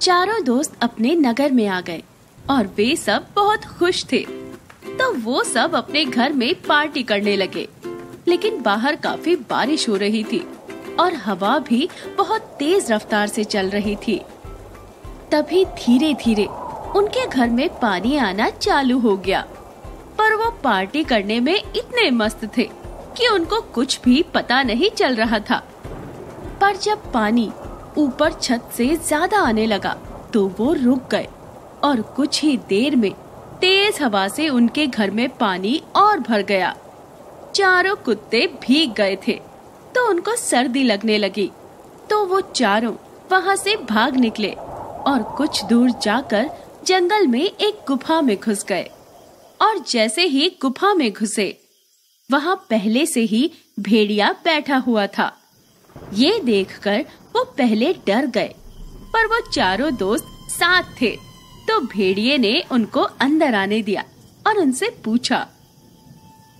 चारों दोस्त अपने नगर में आ गए और वे सब बहुत खुश थे। तो वो सब अपने घर में पार्टी करने लगे, लेकिन बाहर काफी बारिश हो रही थी और हवा भी बहुत तेज रफ्तार से चल रही थी। तभी धीरे धीरे उनके घर में पानी आना चालू हो गया, पर वो पार्टी करने में इतने मस्त थे कि उनको कुछ भी पता नहीं चल रहा था। पर जब पानी ऊपर छत से ज्यादा आने लगा तो वो रुक गए और कुछ ही देर में तेज हवा से उनके घर में पानी और भर गया। चारों कुत्ते भीग गए थे तो उनको सर्दी लगने लगी, तो वो चारों वहां से भाग निकले और कुछ दूर जाकर जंगल में एक गुफा में घुस गए। और जैसे ही गुफा में घुसे, वहां पहले से ही भेड़िया बैठा हुआ था। ये देखकर वो पहले डर गए, पर वो चारों दोस्त साथ थे, तो भेड़िए ने उनको अंदर आने दिया और उनसे पूछा,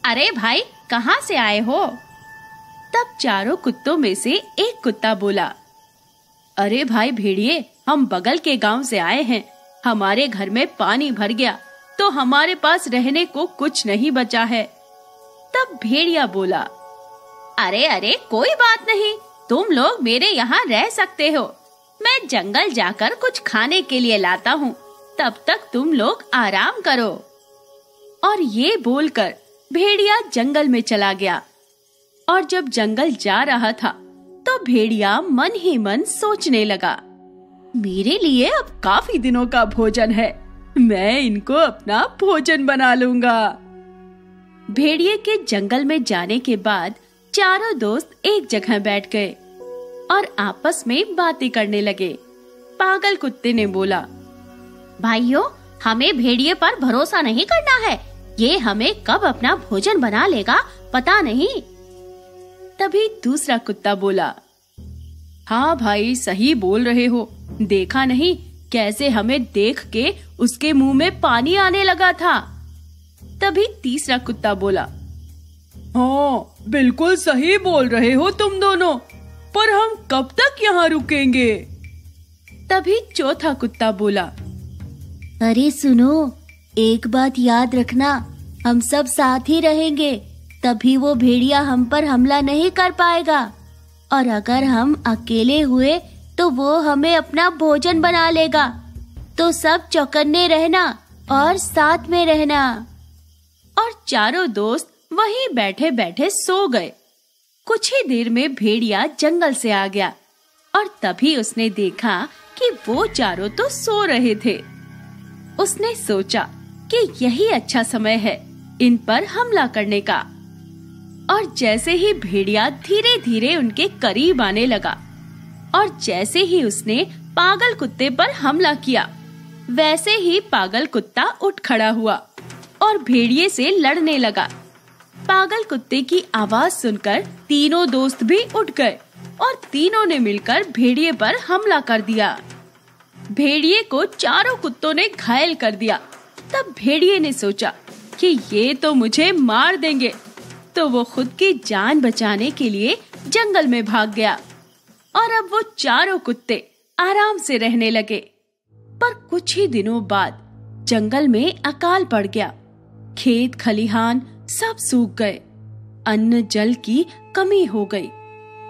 अरे भाई, कहाँ से आए हो? तब चारों कुत्तों में से एक कुत्ता बोला, अरे भाई भेड़िए, हम बगल के गांव से आए हैं। हमारे घर में पानी भर गया तो हमारे पास रहने को कुछ नहीं बचा है। तब भेड़िया बोला, अरे अरे कोई बात नहीं, तुम लोग मेरे यहाँ रह सकते हो। मैं जंगल जाकर कुछ खाने के लिए लाता हूँ, तब तक तुम लोग आराम करो। और ये बोलकर भेड़िया जंगल में चला गया। और जब जंगल जा रहा था तो भेड़िया मन ही मन सोचने लगा, मेरे लिए अब काफी दिनों का भोजन है, मैं इनको अपना भोजन बना लूंगा। भेड़िए के जंगल में जाने के बाद चारों दोस्त एक जगह बैठ गए और आपस में बातें करने लगे। पागल कुत्ते ने बोला, भाइयों, हमें भेड़िए पर भरोसा नहीं करना है, ये हमें कब अपना भोजन बना लेगा पता नहीं। तभी दूसरा कुत्ता बोला, हाँ भाई, सही बोल रहे हो, देखा नहीं कैसे हमें देख के उसके मुंह में पानी आने लगा था। तभी तीसरा कुत्ता बोला, हाँ बिल्कुल सही बोल रहे हो तुम दोनों, पर हम कब तक यहाँ रुकेंगे? तभी चौथा कुत्ता बोला, अरे सुनो, एक बात याद रखना, हम सब साथ ही रहेंगे, तभी वो भेड़िया हम पर हमला नहीं कर पाएगा, और अगर हम अकेले हुए तो वो हमें अपना भोजन बना लेगा। तो सब चौकन्ने रहना और साथ में रहना। और चारों दोस्त वहीं बैठे बैठे सो गए। कुछ ही देर में भेड़िया जंगल से आ गया और तभी उसने देखा कि वो चारों तो सो रहे थे। उसने सोचा कि यही अच्छा समय है इन पर हमला करने का। और जैसे ही भेड़िया धीरे धीरे उनके करीब आने लगा और जैसे ही उसने पागल कुत्ते पर हमला किया, वैसे ही पागल कुत्ता उठ खड़ा हुआ और भेड़िए से लड़ने लगा। पागल कुत्ते की आवाज सुनकर तीनों दोस्त भी उठ गए और तीनों ने मिलकर भेड़िए पर हमला कर दिया। भेड़िए को चारों कुत्तों ने घायल कर दिया। तब भेड़िए ने सोचा कि ये तो मुझे मार देंगे, तो वो खुद की जान बचाने के लिए जंगल में भाग गया। और अब वो चारों कुत्ते आराम से रहने लगे। पर कुछ ही दिनों बाद जंगल में अकाल पड़ गया। खेत खलिहान सब सूख गए, अन्न जल की कमी हो गई।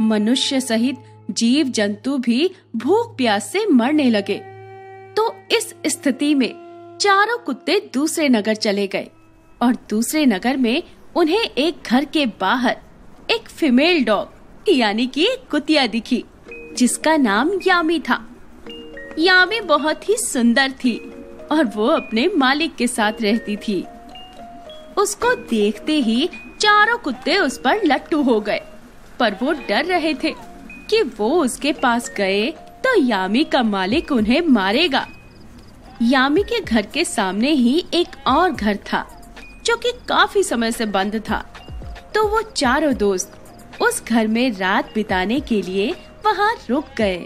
मनुष्य सहित जीव जंतु भी भूख प्यास से मरने लगे। तो इस स्थिति में चारों कुत्ते दूसरे नगर चले गए और दूसरे नगर में उन्हें एक घर के बाहर एक फीमेल डॉग यानी कि कुतिया दिखी, जिसका नाम यामी था। यामी बहुत ही सुंदर थी और वो अपने मालिक के साथ रहती थी। उसको देखते ही चारों कुत्ते उस पर लट्टू हो गए, पर वो डर रहे थे कि वो उसके पास गए तो यामी का मालिक उन्हें मारेगा। यामी के घर के सामने ही एक और घर था जो कि काफी समय से बंद था। तो वो चारों दोस्त उस घर में रात बिताने के लिए वहाँ रुक गए।